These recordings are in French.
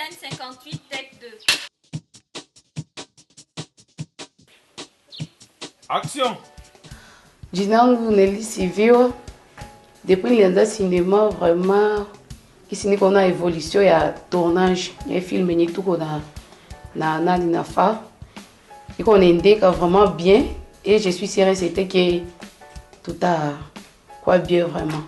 Scène 58, take 2. Action! Jinangu nilisiviwa depuis nilianza cinéma vraiment kisini kona évolution ya tournage ya film yenye tuko na fa iko naendeka vraiment bien et je suis sûre c'était que tout a quoi bien vraiment.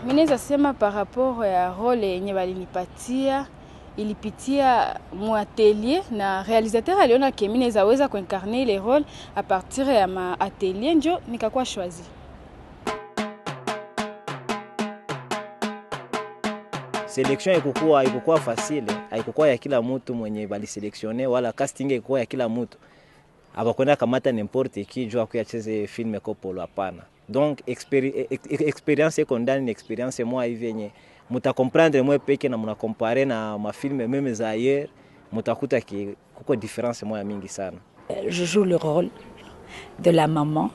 Minaweza sema par rapport ya role yenye walinipatia ilipitia mu atelier na réalisateur aliona que mimi naweza kuincarner les rôles à partir ya ma atelier njo nikakuwa choisi. Selection ikokuwa facile, haikukuwa ya kila mtu mwenye bali selectionner wala casting ikokuwa ya kila mtu. Abakwenda kamata n'importe qui jua kuyacheze film kopolo hapana. Donc expérience iko ndani ni expérience moi hivi yenye muta comprendre moi peke na muna comparer na mafilme même za ailleurs mutakuta ki kuko différence moi mingi sana. Je joue le rôle de la maman.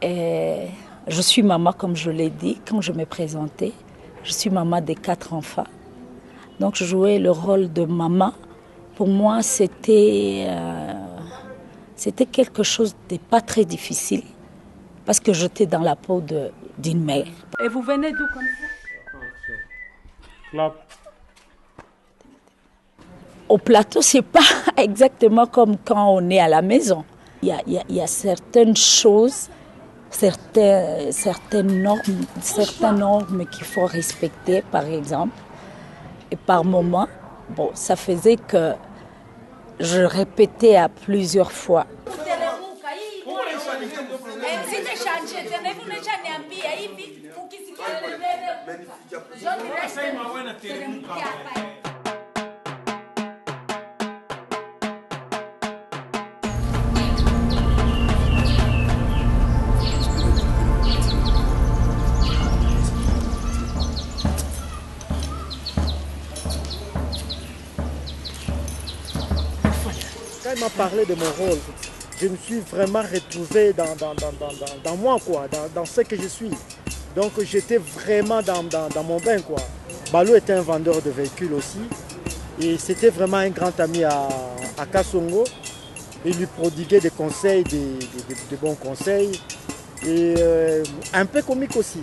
Et je suis maman comme je l'ai dit quand je me présentais. Je suis maman de 4 enfants. Donc je jouais le rôle de maman. Pour moi c'était quelque chose de pas très difficile. Parce que j'étais dans la peau d'une mère. Et vous venez d'où comme ça? Clap. Au plateau, c'est pas exactement comme quand on est à la maison. Il y a certaines choses, certaines normes qu'il faut respecter, par exemple. Et par moment, bon, ça faisait que je répétais à plusieurs fois. Quand il m'a parlé de mon rôle, je me suis vraiment retrouvé dans moi, quoi, dans ce que je suis. Donc j'étais vraiment dans mon bain, quoi. Balou était un vendeur de véhicules aussi. Et c'était vraiment un grand ami à Kassongo. Il lui prodiguait des conseils, des bons conseils. Et un peu comique aussi.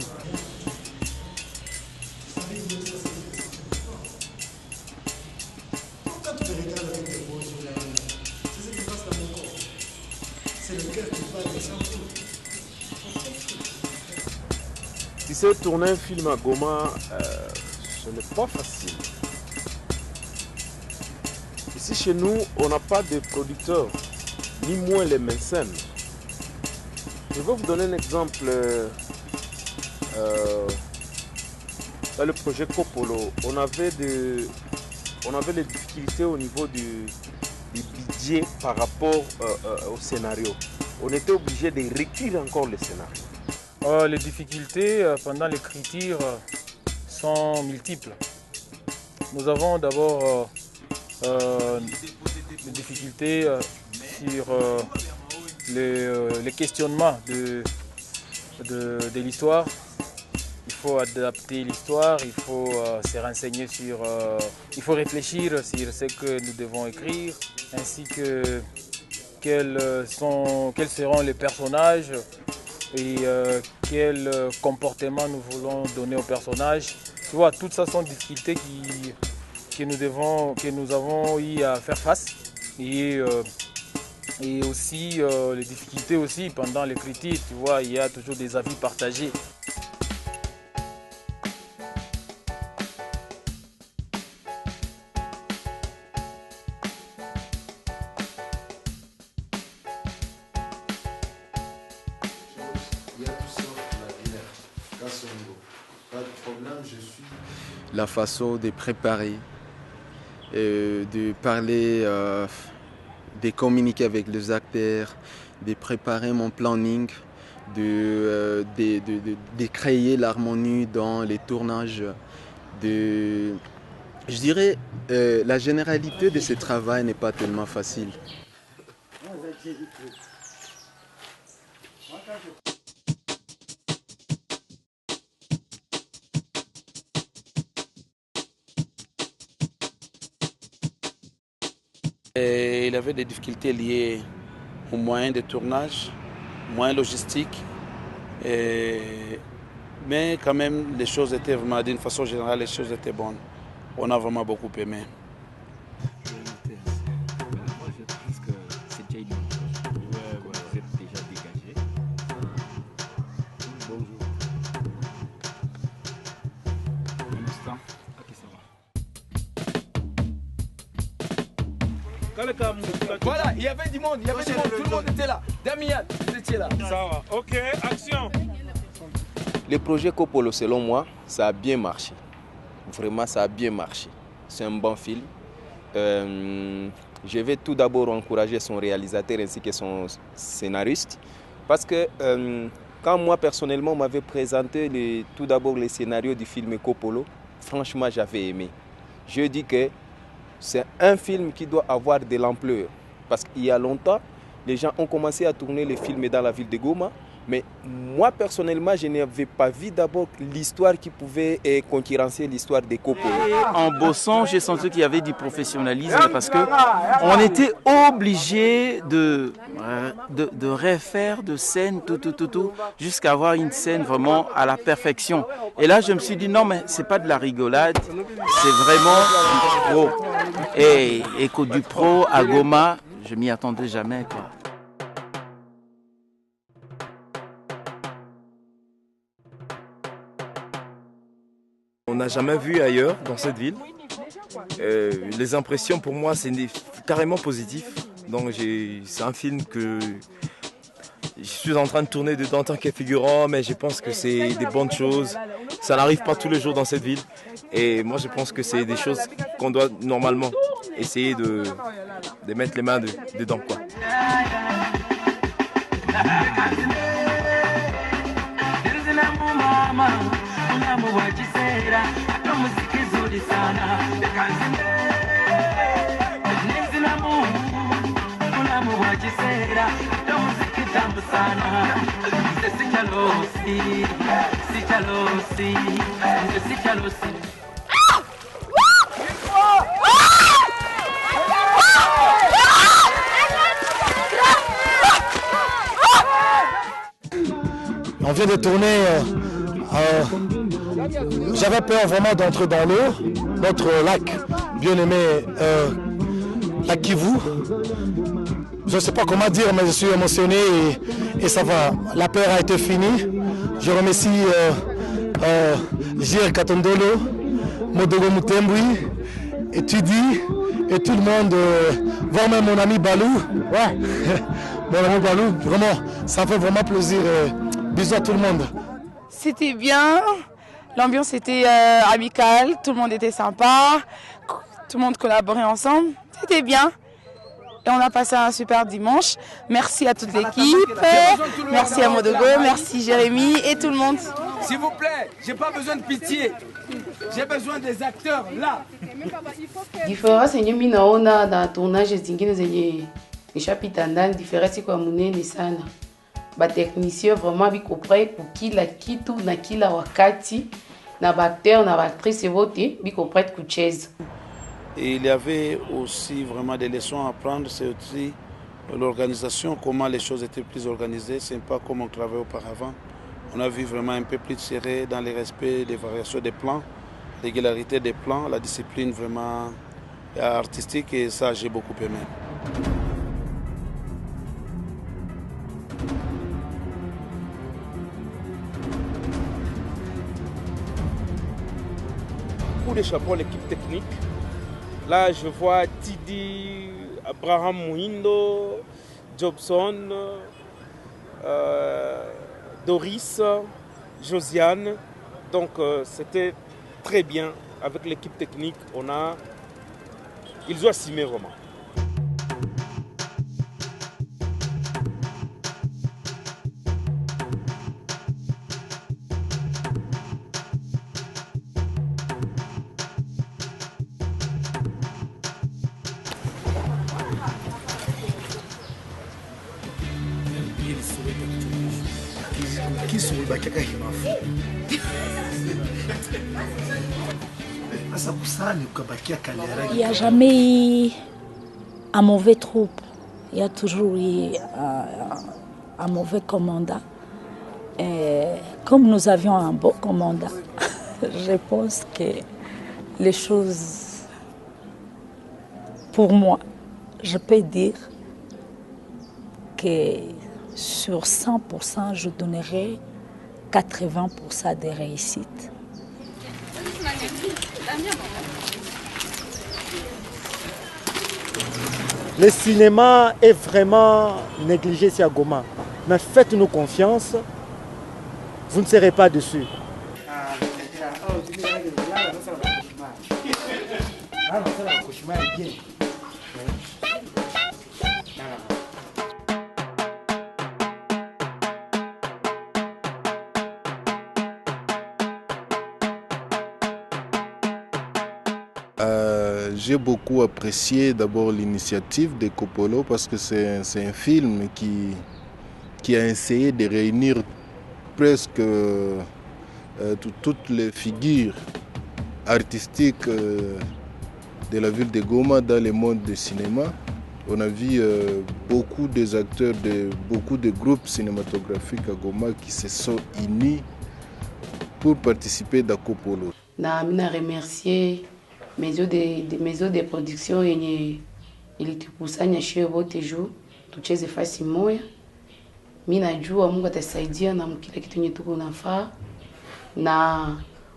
Tu sais, tourner un film à Goma, ce n'est pas facile. Ici chez nous, on n'a pas de producteurs, ni moins les médecins. Je vais vous donner un exemple. Dans le projet Copolo, on avait des difficultés au niveau du budget par rapport au scénario. On était obligé de réécrire encore le scénario. Les difficultés pendant l'écriture sont multiples. Nous avons d'abord des difficultés sur les questionnements de l'histoire. Il faut adapter l'histoire, il faut se renseigner sur... il faut réfléchir sur ce que nous devons écrire, ainsi que quels seront les personnages et quel comportement nous voulons donner aux personnages. Tu vois, toutes ça sont des difficultés que nous avons eu à faire face. Et aussi les difficultés aussi pendant l'écriture, tu vois, il y a toujours des avis partagés. La façon de préparer, de parler, de communiquer avec les acteurs, de préparer mon planning, de créer l'harmonie dans les tournages. Je dirais la généralité de ce travail n'est pas tellement facile. Et il avait des difficultés liées aux moyens de tournage, moyens logistiques. Mais quand même, les choses étaient vraiment, d'une façon générale, les choses étaient bonnes. On a vraiment beaucoup aimé. Voilà, il y avait du monde, tout le monde était là. Damien, vous étiez là. Ça va, ok, action. Le projet Kopolo, selon moi, ça a bien marché. Vraiment, ça a bien marché. C'est un bon film. Je vais tout d'abord encourager son réalisateur ainsi que son scénariste. Parce que quand moi, personnellement, on m'avait présenté tout d'abord les scénarios du film Kopolo, franchement, j'avais aimé. Je dis que c'est un film qui doit avoir de l'ampleur. Parce qu'il y a longtemps, les gens ont commencé à tourner les films dans la ville de Goma. Mais moi, personnellement, je n'avais pas vu d'abord l'histoire qui pouvait concurrencer l'histoire des Kopolo. En bossant, j'ai senti qu'il y avait du professionnalisme parce qu'on était obligé de refaire de scènes, tout, jusqu'à avoir une scène vraiment à la perfection. Et là, je me suis dit, non, mais c'est pas de la rigolade, c'est vraiment du pro. Et du pro à Goma, je m'y attendais jamais, quoi. On n'a jamais vu ailleurs dans cette ville. Les impressions pour moi c'est carrément positif. Donc c'est un film que je suis en train de tourner dedans en tant que figurant, mais je pense que c'est des bonnes choses. Ça n'arrive pas tous les jours dans cette ville. Et moi je pense que c'est des choses qu'on doit normalement essayer de mettre les mains dedans, quoi. On vient de tourner. J'avais peur vraiment d'entrer dans l'eau, notre lac bien aimé, lac Kivu. Je ne sais pas comment dire, mais je suis émotionné et ça va. La peur a été finie. Je remercie J.R. Katondolo, Modogo Mutembui, et Tudi, et tout le monde, voire même mon ami Balou. Ouais, mon ami Balou, vraiment, ça fait vraiment plaisir. Bisous à tout le monde. C'était bien, l'ambiance était amicale, tout le monde était sympa, tout le monde collaborait ensemble, c'était bien. Et on a passé un super dimanche. Merci à toute l'équipe, merci à Modogo, merci Jérémy et tout le monde. S'il vous plaît, j'ai pas besoin de pitié, j'ai besoin des acteurs là. Différence yenye mimi naona na tournage zingine zenye nishapita ndani, différence iko munene sana. Batechnicien vraiment biko prêt kukila kitu na kila wakati, na baacteur na baactrice wote biko prêt kucheza. Et il y avait aussi vraiment des leçons à apprendre, c'est aussi l'organisation, comment les choses étaient plus organisées, c'est pas comme on travaillait auparavant. On a vu vraiment un peu plus serré dans le respect des variations des plans, régularité des plans, la discipline vraiment artistique, et ça j'ai beaucoup aimé. Coup de chapeau à l'équipe technique. Là, je vois Tidi, Abraham Mouindo, Jobson, Doris, Josiane. Donc, c'était très bien avec l'équipe technique. Ils ont assumé vraiment. Il n'y a jamais un mauvais troupe. Il y a toujours eu un mauvais commandant. Et comme nous avions un bon commandant, je pense que les choses, pour moi, je peux dire que sur 100%, je donnerais 80% de réussite. Le cinéma est vraiment négligé ici à Goma. Mais faites-nous confiance, vous ne serez pas dessus. J'ai beaucoup apprécié d'abord l'initiative de Coppolo parce que c'est un film qui a essayé de réunir presque toutes les figures artistiques de la ville de Goma dans le monde du cinéma. On a vu beaucoup des acteurs de beaucoup de groupes cinématographiques à Goma qui se sont unis pour participer à Coppolo. Je remercie maison de production yenye ilitukusanya shie wote juu tucheze fasi moja. Mimi najua Mungu atasaidia na kila kitu yenye tuko nafaa na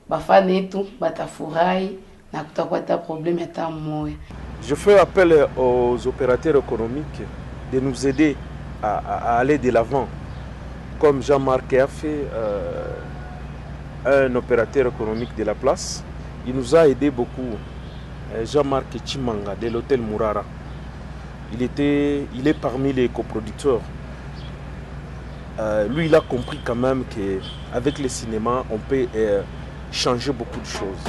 bafana yetu batafurahi na kutakuwa hata problème hata moja. Je fais appel aux opérateurs économiques de nous aider à aller de l'avant. Comme Jean-Marc a fait, un opérateur économique de la place, il nous a aidé beaucoup. Jean-Marc Chimanga de l'hôtel Mourara. Il est parmi les coproducteurs. Lui, il a compris quand même qu'avec le cinéma, on peut changer beaucoup de choses.